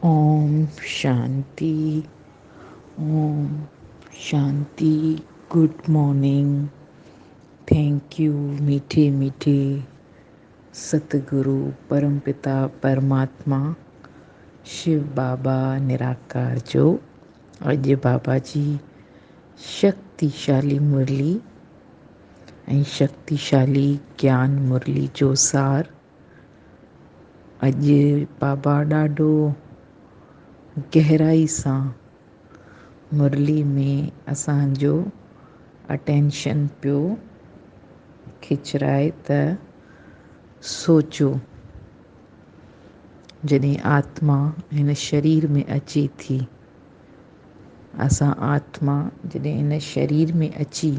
ओम शांति। ओम शांति। Good morning. थैंक यू मीठे मीठे सतगुरु परमपिता परमात्मा शिव बाबा निराकार जो अॼु बाबा जी शक्तिशाली मुरली ऐं शक्तिशाली ज्ञान मुरली जो सार अॼु बाबा ॾाढो गहराई सां मुरली में असांजो अटेंशन पियो खिचराए त सोचो, जॾहिं आत्मा हिन शरीर में अचे थी, असां आत्मा जॾहिं हिन शरीर में अची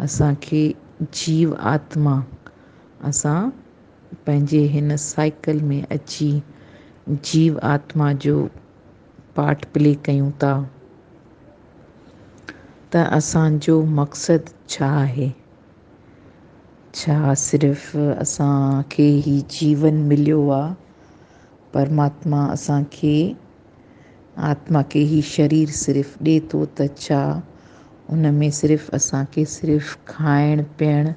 असांखे जीव आत्मा असां पंहिंजे हिन साइकिल में अची जीव आत्मा जो पार्ट प्ले कयूं था, त असांजो मक़सदु छा आहे? छा सिर्फ़ु असांखे ही जीवन मिलियो आहे? परमात्मा असांखे आत्मा खे ही शरीर सिर्फ़ु ॾिए थो त छा उन में सिर्फ़ु असांखे सिर्फ़ु खाइण पीअण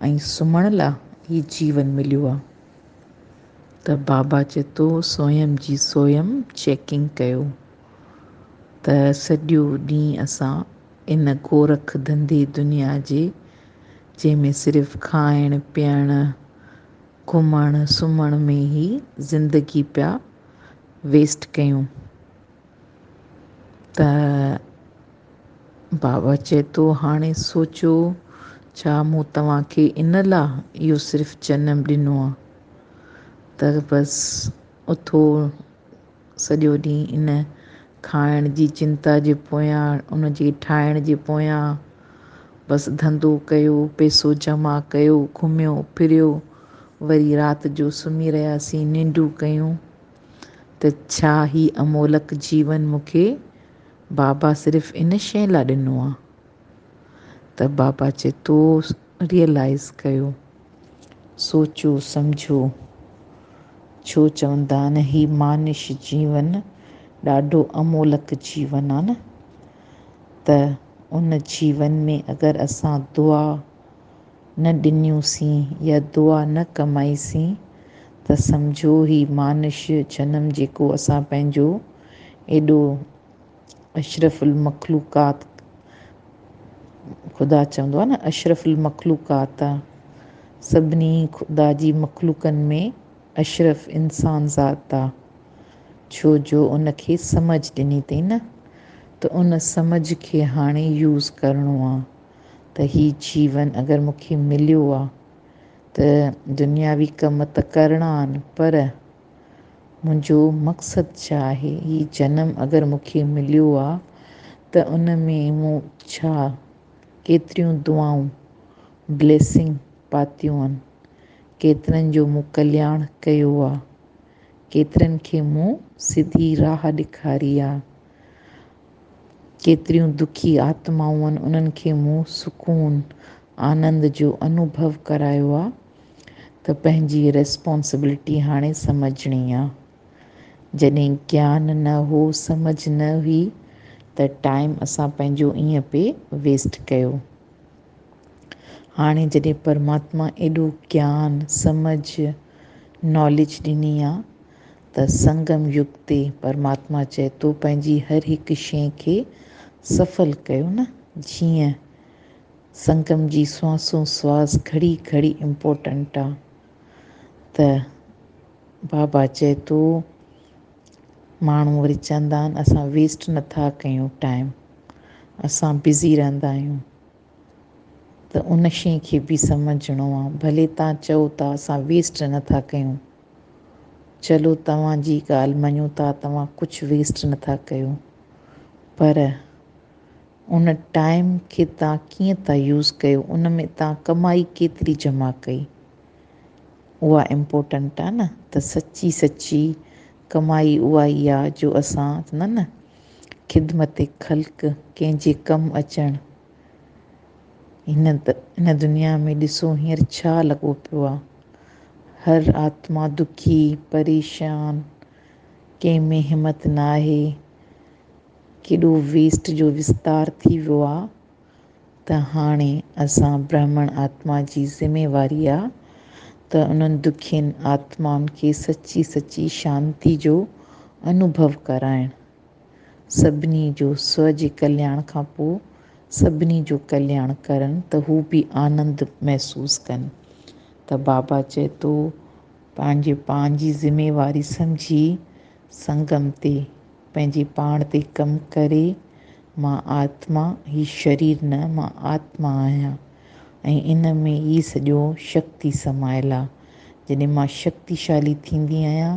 ऐं सुम्हण लाइ ही जीवन मिलियो आहे? त बाबा चए थो स्वयं जी स्वयं चेकिंग कयो त सॼो ॾींहुं असां इन गोरख धंधे दुनिया जे जंहिंमें सिर्फ़ु खाइण पीअण घुमण सुम्हण में ई ज़िंदगी पिया वेस्ट कयूं। त बाबा चए थो हाणे सोचो, छा मूं तव्हांखे इन लाइ इहो सिर्फ़ु जनमु ॾिनो आहे त बसि उथो सॼो ॾींहुं इन खाइण जी चिंता जे पोयां, उन जे ठाहिण जे पोयां बसि धंधो कयो, पैसो जमा कयो, घुमियो फिरियो, वरी राति जो सुम्ही रहियासीं, निंडूं कयूं, त छा ही अमोलक जीवन मूंखे बाबा सिर्फ़ु इन शइ लाइ ॾिनो आहे? त बाबा चए थो रियलाइज़ कयो, सोचो सम्झो। छो चवंदा आहिनि ही मानुष जीवन ॾाढो अमोलक जीवन आहे न, त उन जीवन में अगरि असां दुआ न ॾिनियूंसीं या दुआ न कमाईसीं त सम्झो ही मानुष जनम जेको असां पंहिंजो एॾो अशरफुल मखलूकात, ख़ुदा चवंदो आहे न अशरफुल मखलूकात आहे, सभिनी ख़ुदा जी मखलूकनि में अशरफ इंसान ज़ात आहे, छो जो उनखे समझ ॾिनी अथई न, त उन समझ खे हाणे यूज़ करिणो आहे त ही जीवन अगरि मूंखे मिलियो आहे त दुनियावी कम त करिणा आहिनि, पर मुंहिंजो मक़सदु छा आहे? ही जनम अगरि मूंखे मिलियो आहे त उन में मूं छा केतिरियूं दुआऊं ब्लेसिंग पातियूं आहिनि, केतिरनि जो मूं कल्याण कयो आहे, केतिरनि खे मूं सिधी राह ॾेखारी आहे, केतिरियूं दुखी आत्माऊं आहिनि उन्हनि खे मूं सुकून आनंद जो अनुभव करायो आहे, त पंहिंजी रिस्पॉन्सिबिलिटी हाणे सम्झणी आहे। जॾहिं ज्ञान न हो, समझ न हुई, त टाइम असां पंहिंजो ईअं पिए वेस्ट कयो। हाणे जॾहिं परमात्मा एॾो ज्ञान समझ नॉलेज ॾिनी आहे त संगम युग ते परमात्मा चए थो पंहिंजी हर हिकु शइ खे सफल कयो न, जीअं संगम जी श्वासो श्वास घड़ी घड़ी इम्पोर्टेंट आहे। त बाबा चए थो माण्हू वरी चवंदा आहिनि असां वेस्ट नथा कयूं टाइम, असां बिज़ी रहंदा आहियूं, त उन शइ खे बि सम्झणो आहे। भले तव्हां चओ था असां वेस्ट नथा कयूं, चलो तव्हांजी ॻाल्हि मञूं था, तव्हां कुझु वेस्ट नथा कयो, पर उन टाइम खे तव्हां कीअं था यूज़ कयो, उन में तव्हां कमाई केतिरी जमा कई, उहा इम्पोर्टेंट आहे न। त सची सची कमाई उहा ई आहे जो असां न ख़िदमत ख़ल्क़ कंहिंजे कमु अचणु। हिन दुनिया में ॾिसो हींअर छा लॻो पियो आहे, हर आत्मा दुखी परेशान, कंहिं में हिमत न आहे, केॾो वेस्ट जो विस्तार थी वियो आहे त हाणे असां ब्राह्मण आत्मा जी ज़िमेवारी आहे त उन्हनि दुखियनि आत्माउनि खे सची सची शांती जो अनुभव कराइण, सभिनी जो स्व जे कल्याण खां पोइ सभिनी जो कल्याण करनि त हू बि आनंद महसूसु कनि। त बाबा चए थो पंहिंजे पाण जी ज़िमेवारी सम्झी संगम ते पंहिंजे पाण ते कमु करे, मां आत्मा, ही शरीर न, मां आत्मा आहियां ऐं इन में ई सॼो शक्ति समायल आहे। जॾहिं मां शक्तिशाली थींदी आहियां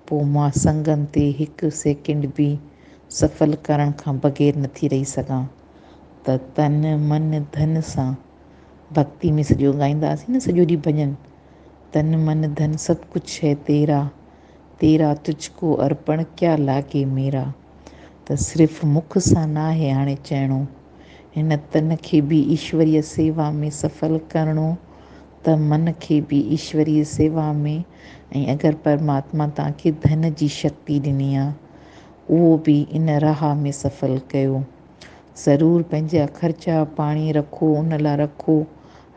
पोइ मां संगम ते हिकु सेकेंड बि सफ़ल करण खां बग़ैर नथी रही सघां। त तन मन धन सां भक्ति में सॼो ॻाईंदासीं न, सॼो ॾींहुं भॼन, तन मन धन सभु कुछ है तेरा, तेरा तुझको अर्पण क्या लागे मेरा। त सिर्फ़ु मुख सां न आहे हाणे चइणो, हिन तन खे बि ईश्वरीय सेवा में सफ़ल करिणो, त मन खे बि ईश्वरीय सेवा में, ऐं अगरि परमात्मा तव्हांखे धन जी शक्ति ॾिनी आहे उहो बि इन राह में सफ़ल कयो। ज़रूरु पंहिंजा ख़र्चा पाणी रखो, उन लाइ रखो,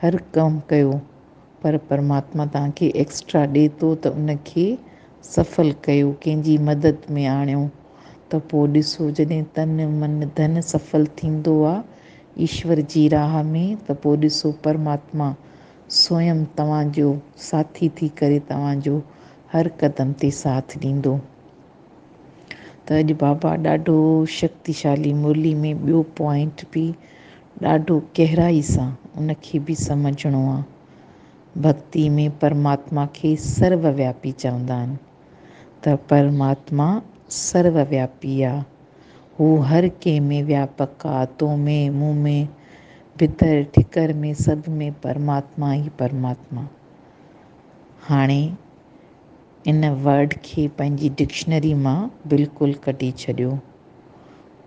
हर कमु कयो, पर परमात्मा तव्हांखे एक्स्ट्रा ॾिए थो त उनखे सफ़ल कयो, कंहिंजी मदद में आणियो। त पोइ ॾिसो जॾहिं तन मन धन सफ़ल थींदो आहे ईश्वर जी राह में, त पोइ ॾिसो परमात्मा स्वयं तव्हांजो साथी थी करे तव्हांजो हर क़दम ते साथ ॾींदो। त अॼु बाबा ॾाढो शक्तिशाली मुरली में ॿियो पॉइंट बि ॾाढो गहराई सां उनखे बि सम्झणो आहे। भक्ति में परमात्मा खे सर्वव्यापी चवंदा आहिनि, त परमात्मा सर्वव्यापी आहे, हू हर कंहिं में व्यापक आहे, तो में, मूं में, भितर ठिकर में, सभ में परमात्मा ई परमात्मा। हाणे इन वर्ड खे पंहिंजी डिक्शनरी मां बिल्कुलु कढी छॾियो।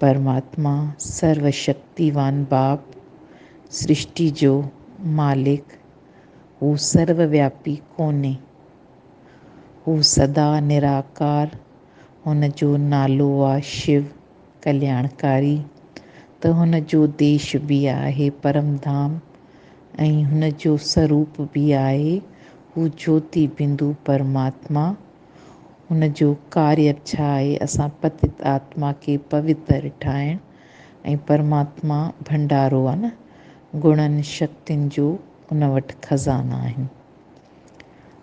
परमात्मा सर्वशक्तिवान बाप, सृष्टि जो मालिक, हू सर्वव्यापी कोन्हे, हू सदा निराकार, हुन जो नालो आहे शिव कल्याणकारी। त हुन जो देश बि आहे परमधाम ऐं हुन जो स्वरूप बि आहे, हू ज्योति बिंदु परमात्मा। हुन जो कार्य छा आहे, असां पतित आत्मा खे पवित्र ठाहिण, ऐं परमात्मा भंडारो आहे न, गुणनि शक्तियुनि जो उन वटि खज़ाना आहिनि।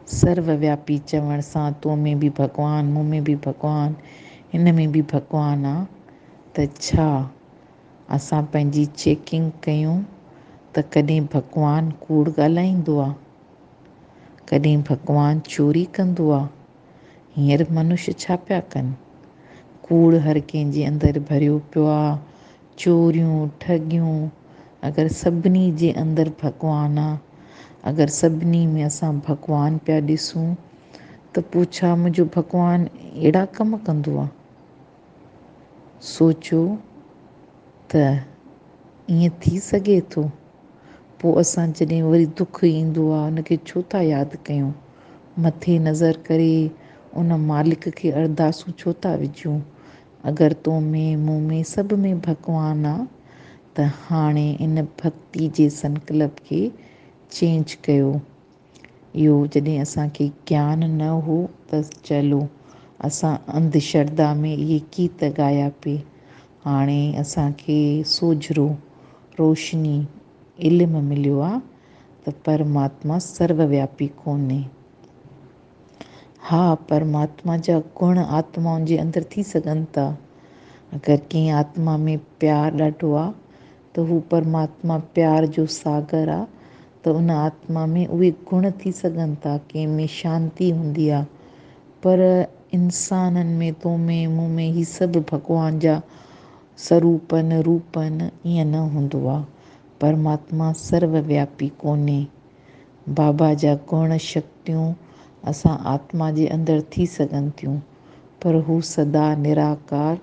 सर्वव्यापी चवण सां तो में बि भॻवानु, मूं में बि भॻवानु, हिन में बि भॻवानु आहे, त छा असां पंहिंजी चेकिंग कयूं त कॾहिं भॻवानु कूड़ ॻाल्हाईंदो आहे, कॾहिं भॻवानु चोरी कंदो आहे। हींअर मनुष्य छा पिया कनि, कूड़ हर कंहिंजे अंदरि भरियो पियो आहे, चोरियूं ठगियूं। अगरि सभिनी जे अंदरि भॻवानु आहे, अगरि सभिनी में असां भॻवानु पिया ॾिसूं, त पोइ छा मुंहिंजो भॻवानु अहिड़ा कम कंदो आहे? सोचो त ईअं थी सघे थो? पोइ असां जॾहिं वरी दुख ईंदो आहे उनखे छो था यादि कयूं, मथे नज़र करे उन मालिक खे अरदासूं छो था विझूं? अगरि तो में, मूं में, सभ में भॻवानु आहे, त हाणे इन भक्ति जे संकल्प खे चेंज कयो। इहो जॾहिं असांखे ज्ञान न हो त चलो असां अंधश्रद्धा में इहे गीत ॻाया पिए, हाणे असांखे सोझिरो, रोशनी, इल्मु मिलियो आहे त परमात्मा सर्वव्यापी कोन्हे। हा, परमात्मा जा गुण आत्माउनि जे अंदरि थी सघनि था। अगरि कंहिं आत्मा में प्यारु ॾाढो आहे त हू परमात्मा प्यार जो सागर आहे, त उन आत्मा में उहे गुण थी सघनि था, कंहिं में शांती हूंदी आहे। पर इंसाननि में, तो में, मूं में, ही सभु भॻवान जा स्वरूपनि रूपनि, ईअं न हूंदो आहे। परमात्मा सर्वव्यापी कोन्हे। बाबा जा गुण शक्तियूं असां आत्मा जे अंदरि थी सघनि थियूं, पर हू सदा निराकार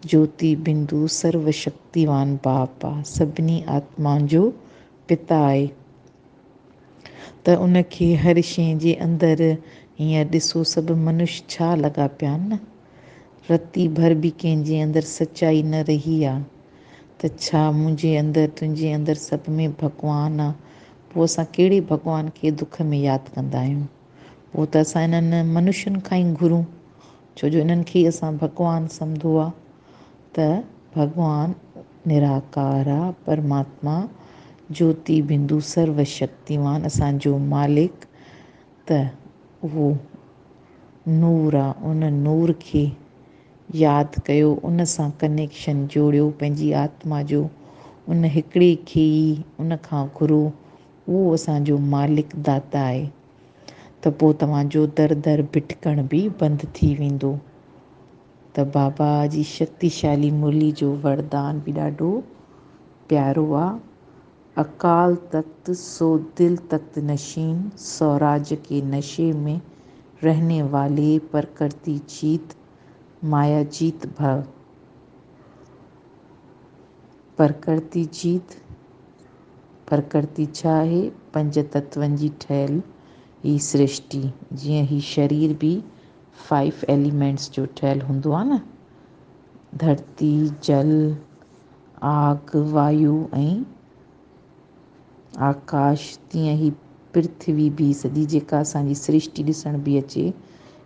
ज्योति बिंदु सर्वशक्तिवान बाप आहे, सभिनी आत्माउनि जो पिता आहे। त उनखे हर शइ जे अंदरि, हींअर ॾिसो सभु मनुष्य छा लॻा पिया आहिनि न, रती भर बि कंहिंजे अंदरि सचाई न रही आहे त छा मुंहिंजे अंदरि तुंहिंजे अंदरि सभ में भॻवानु आहे। पोइ असां कहिड़े भॻवान खे दुख में यादि कंदा आहियूं। पोइ त असां इन्हनि मनुष्यनि खां ई घुरूं, छो जो इन्हनि खे असां भॻवानु सम्झो आहे। त भॻवानु निराकार आहे, परमात्मा ज्योति बिंदु सर्वशक्तिवान असांजो मालिक, त उहो नूर आहे। उन नूर खे यादि कयो, उन सां कनेक्शन जोड़ियो पंहिंजी आत्मा जो, उन हिकिड़े खे ई उन खां घुरो, उहो असांजो मालिक दाता आहे। त पोइ तव्हांजो दर दर भिटकण बि बंदि थी वेंदो। त बाबा जी शक्तिशाली मुरली जो वरदान बि ॾाढो प्यारो आहे। अकाल तख्त सो दिल तख्त नशीन, स्वराज के नशे में रहने वाले, पर करती जीत माया जीत भव। पर करती जीत, प्रकृति छा आहे? पंज तत्वनि जी ठहियलु ही सृष्टि। जीअं ही शरीर बि 5 एलिमेंट्स जो ठहियलु हूंदो आहे न, धरती, जल, आग, वायु ऐं आकाश, तीअं ई पृथ्वी बि सॼी जेका असांजी सृष्टि ॾिसण बि अचे,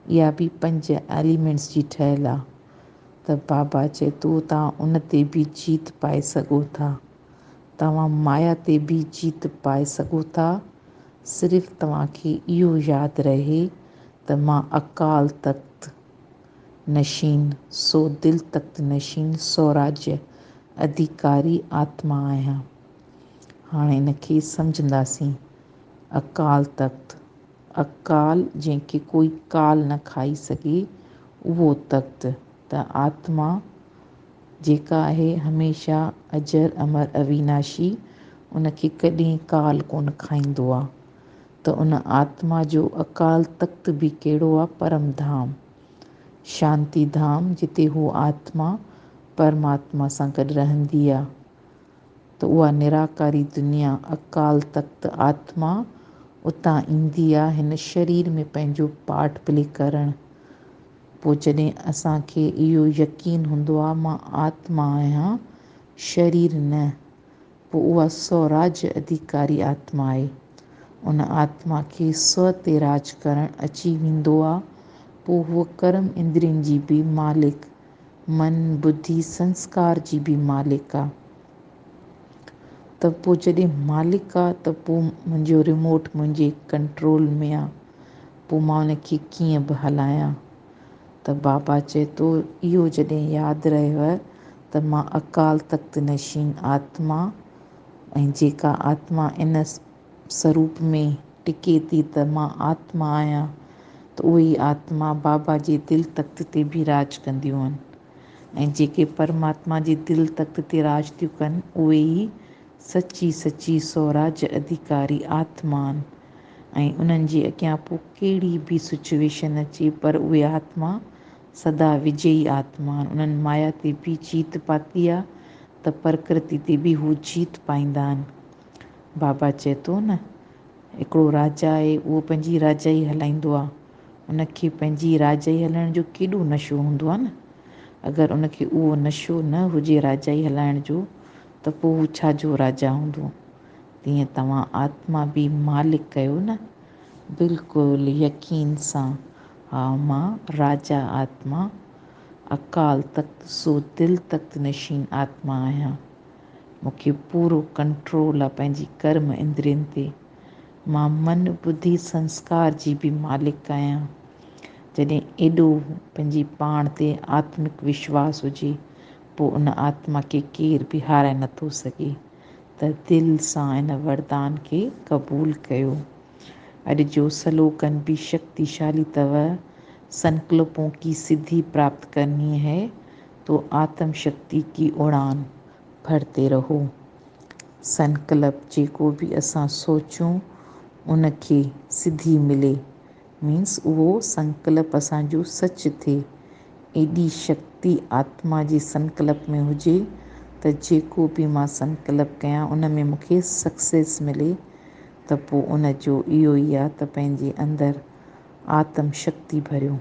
इहा बि 5 एलिमेंट्स जी ठहियलु आहे। त बाबा चए थो तव्हां उन ते बि जीत पाए सघो था, तव्हां माया ते बि जीत पाए सघो था। सिर्फ़ु तव्हांखे इहो यादि रहे त मां अकाल तख्त नशीन, सो दिल तख्त नशीन, स्वराज्य अधिकारी आत्मा आहियां। हाणे इनखे सम्झंदासीं। अकाल तख्त, अकाल जंहिंखे कोई काल न खाई सघे, उहो तख्त। त आत्मा जेका आहे हमेशह अजर अमर अविनाशी, उनखे कॾहिं काल कोन खाईंदो आहे। त उन आत्मा जो अकाल तख्त बि कहिड़ो आहे? परम धाम, शांति धाम, जिते हू आत्मा परमात्मा सां गॾु रहंदी आहे। त उहा निराकारी दुनिया, अकाल तख्त आत्मा उतां ईंदी आहे हिन शरीर में पंहिंजो पार्ट प्ले करणु। पोइ जॾहिं असांखे इहो यकीन हूंदो आहे मां आत्मा आहियां, शरीर न, पोइ उहा स्वराज्य अधिकारी आत्मा आहे। उन आत्मा खे स्व ते राज करणु अची वेंदो आहे। पोइ हूअ कर्म इंद्रियनि जी बि मालिक, मन, बुद्धि, संस्कार जी बि मालिक आहे। त पोइ जॾहिं मालिक आहे त पोइ मुंहिंजो रिमोट मुंहिंजे कंट्रोल में आहे, पोइ मां उनखे कीअं बि हलायां। त बाबा चए थो इहो जॾहिं यादि रहेव त मां अकाल तख्त नशीन आत्मा, ऐं जेका आत्मा इन स्वरूप में टिके थी त मां आत्मा आहियां, त उहे आत्मा बाबा जे दिल तख्त ते बि राज कंदियूं आहिनि। ऐं जेके परमात्मा जे दिल तख्त ते राज थियूं कनि, उहे ई सची सची स्वराज्य अधिकारी आत्मा आहिनि। ऐं उन्हनि जे अॻियां पोइ कहिड़ी बि सिचुएशन अचे, पर उहे आत्मा सदा विजयी आत्मा आहिनि। उन्हनि माया ते बि जीत पाती आहे, त प्रकृति ते बि हू जीत पाईंदा आहिनि। बाबा चए थो न, हिकिड़ो राजा आहे, उहो पंहिंजी राजाई हलाईंदो आहे। उनखे पंहिंजी राजाई हलाइण जो केॾो नशो हूंदो आहे न। अगरि उनखे उहो नशो न हुजे राजाई हलाइण जो, त पोइ हू छाजो राजा हूंदो। तीअं तव्हां आत्मा बि मालिक कयो न, बिल्कुलु यकीन सां। हा, मां राजा आत्मा, अकाल तख्त सो दिल तख्त नशीन आत्मा आहियां। मूंखे पूरो कंट्रोल आहे पंहिंजी कर्म इंद्रियनि ते। मां मन, बुद्धि, संस्कार जी बि मालिक आहियां। जॾहिं एॾो पंहिंजी पाण ते आत्मिक विश्वास हुजे, पोइ उन आत्मा खे केर बि हाराए नथो सघे। त दिलि सां इन वरदान खे क़बूलु कयो। अॼु जो सलोकन भी शक्तिशाली अथव। संकल्पों की सिद्धि प्राप्त करनी है तो आत्म शक्ति की उड़ान भरते रहो। संकल्प जेको बि असां सोचूं उनखे सिद्धि मिले, मीन्स उहो संकल्प असांजो सच थिए। एॾी शक्ति आत्मा जे संकल्प में हुजे त जेको बि मां संकल्प कयां उन में मूंखे सक्सेस मिले, त पोइ उन जो इहो ई आहे त पंहिंजे अंदरि आत्म शक्ति भरियो,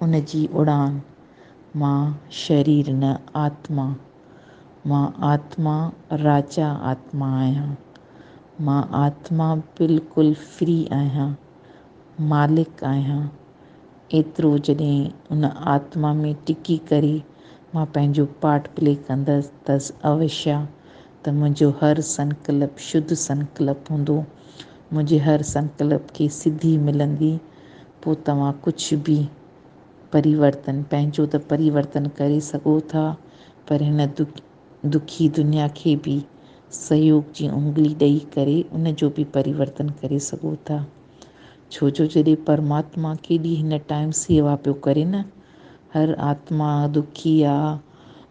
उन जी उड़ान मां शरीर न आत्मा, मां आत्मा राजा आत्मा आहियां, मां आत्मा बिल्कुलु फ्री आहियां, मालिक आहियां। एतिरो जॾहिं उन आत्मा में टिकी करे मां पंहिंजो पार्ट प्ले कंदसि अवश्य त मुंहिंजो हर संकल्प शुद्ध संकल्प हूंदो, मुंहिंजे हर संकल्प खे सिद्धि मिलंदी। पोइ तव्हां कुझु बि परिवर्तन, पंहिंजो त परिवर्तन करे सघो था, पर हिन दुखी दुनिया खे बि सहयोग जी उंगली ॾेई करे उन जो बि परिवर्तन करे सघो था। छो जो जॾहिं परमात्मा केॾी हिन टाइम सेवा पियो करे न, हर आत्मा दुखी आहे,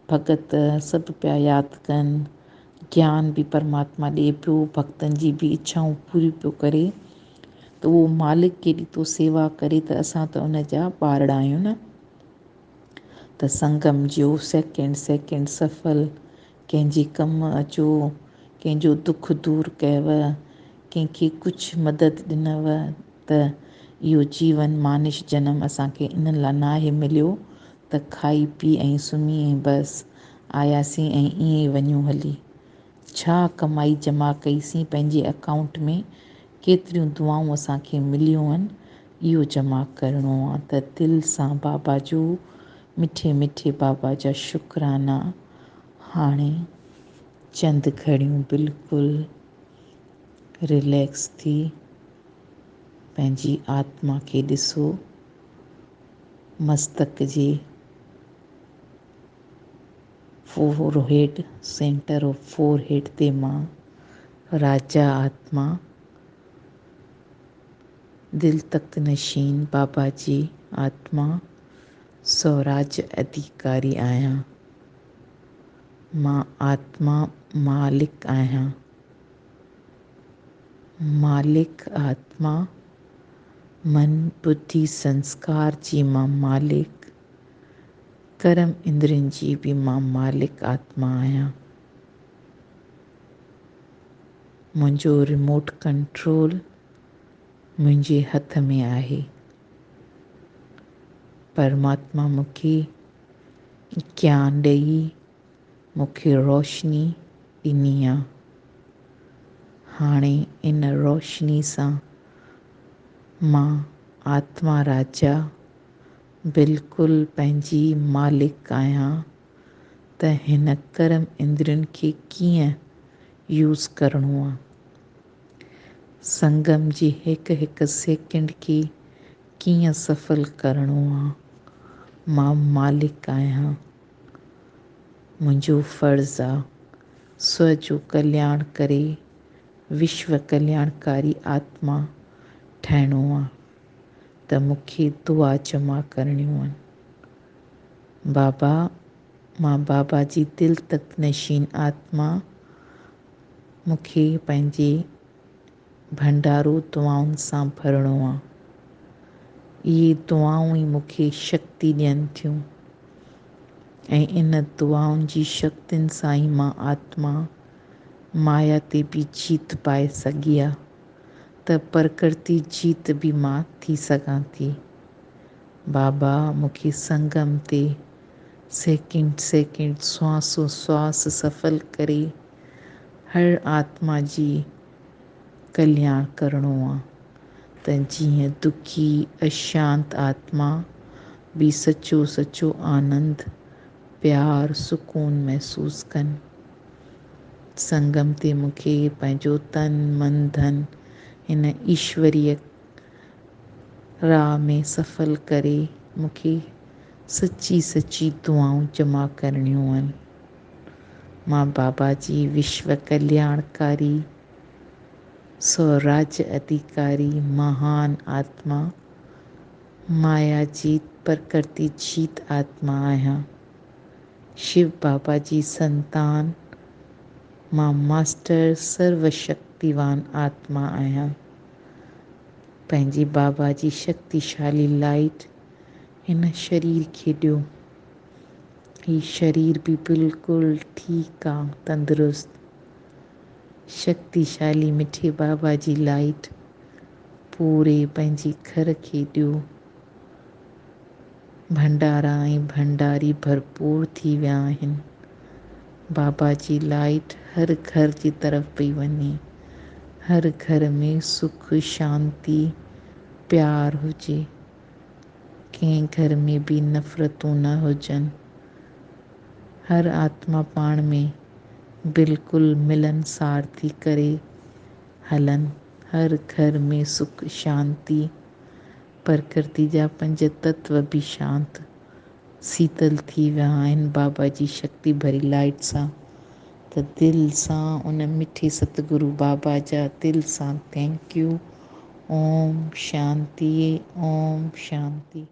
भगत सभु पिया यादि कनि, ज्ञान बि परमात्मा ॾिए पियो, भक्तनि जी बि इच्छाऊं पूरी पियो करे, त उहो मालिक केॾी थो सेवा करे त असां त उन जा ॿारड़ा आहियूं न। त संगम जो सेकेंड सेकेंड सफल, कंहिंजे कमु अचो, कंहिंजो दुख दूरि कयव, कंहिंखे कुझु मदद ॾिनव, त इहो जीवन मानिश जनम असांखे इन लाइ नाहे मिलियो त खाई पी ऐं सुम्ही ऐं बसि आयासीं ऐं ईअं ई वञूं हली। छा कमाई जमा कईसीं पंहिंजे अकाउंट में, केतिरियूं दुआऊं असांखे मिलियूं आहिनि, इहो जमा करिणो आहे। त दिलि सां बाबा जो, मिठे मिठे बाबा जा शुकराना। हाणे चंद घड़ियूं बिल्कुलु रिलैक्स थी पंहिंजी आत्मा खे ॾिसो, मस्तक जे फोरहेड, सेंटर ऑफ फोरहेड ते मां राजा आत्मा, दिल तख्त नशीन बाबा जी आत्मा, स्वराज अधिकारी आहियां। मां आत्मा मालिक आहियां, मालिक आत्मा, मन बुद्धि संस्कार जी मां मालिक, कर्म इंद्रियनि जी बि मां मालिक आत्मा आहियां। मुंहिंजो रिमोट कंट्रोल मुंहिंजे हथ में आहे। परमात्मा मूंखे ज्ञान ॾेई मूंखे रोशनी ॾिनी आहे। हाणे इन रोशनी सां मां आत्मा राजा बिल्कुलु पंहिंजी मालिक आहियां, त हिन कर्म इंद्रियनि खे कीअं यूज़ करिणो आहे, संगम जी हिकु हिकु सेकेंड खे कीअं सफल करिणो आहे। मां मालिक आहियां, मुंहिंजो फ़र्ज़ु आहे स्व जो कल्याण करे विश्व कल्याणकारी आत्मा ठहिणो आहे, त मूंखे दुआ जमा करणियूं आहिनि। बाबा, मां बाबा जी दिल तख्त नशीन आत्मा, मूंखे पंहिंजे भंडारो दुआउनि सां भरिणो आहे। इहे दुआऊं ई मूंखे शक्ति ॾियनि थियूं, ऐं इन दुआउनि जी शक्तियुनि सां ई मां आत्मा माया ते बि जीत पाए सघी आहे, त प्रकृति जीत बि मां थी सघां थी। बाबा, मूंखे संगम ते सेकेंड सेकेंड श्वासो श्वास सफल करे हर आत्मा जी कल्याण करिणो आहे, त जीअं दुखी अशांत आत्मा बि सचो सचो आनंद प्यार सुकून महसूसु कनि। संगम ते मूंखे पंहिंजो तन मन धन हिन ईश्वरीय राह में सफल करे मूंखे सची सची दुआऊं जमा करणियूं आहिनि। मां बाबा जी विश्व कल्याणकारी स्वराज अधिकारी महान आत्मा, माया जीत प्रकृति जीत आत्मा आहियां। शिव बाबा जी संतान, मां मास्टर सर्वशक्तिवान आत्मा आहियां। पंहिंजी बाबा जी शक्तिशाली लाइट हिन शरीर खे ॾियो। हीउ शरीर बि बिल्कुलु ठीकु आहे, तंदुरुस्त, शक्तिशाली मिठे बाबा जी लाइट पूरे पंहिंजे घर खे ॾियो। भंडारा ऐं भंडारी भरपूर थी विया आहिनि। बाबा जी लाइट हर घर जी तरफ़ पई वञे। हर घर में सुख शांती प्यार हुजे। कंहिं घर में बि नफ़रतूं न हुजनि। हर आत्मा पाण में बिल्कुलु मिलनसार थी करे हलनि। हर घर में सुख शांती, प्रकृति जा 5 तत्व बि शांत शीतल थी विया आहिनि बाबा जी शक्ति भरी लाइट सां। त दिलि सां उन मिठे सतगुरु बाबा जा दिलि सां थैंक यू। ओम शांति, ओम शांति।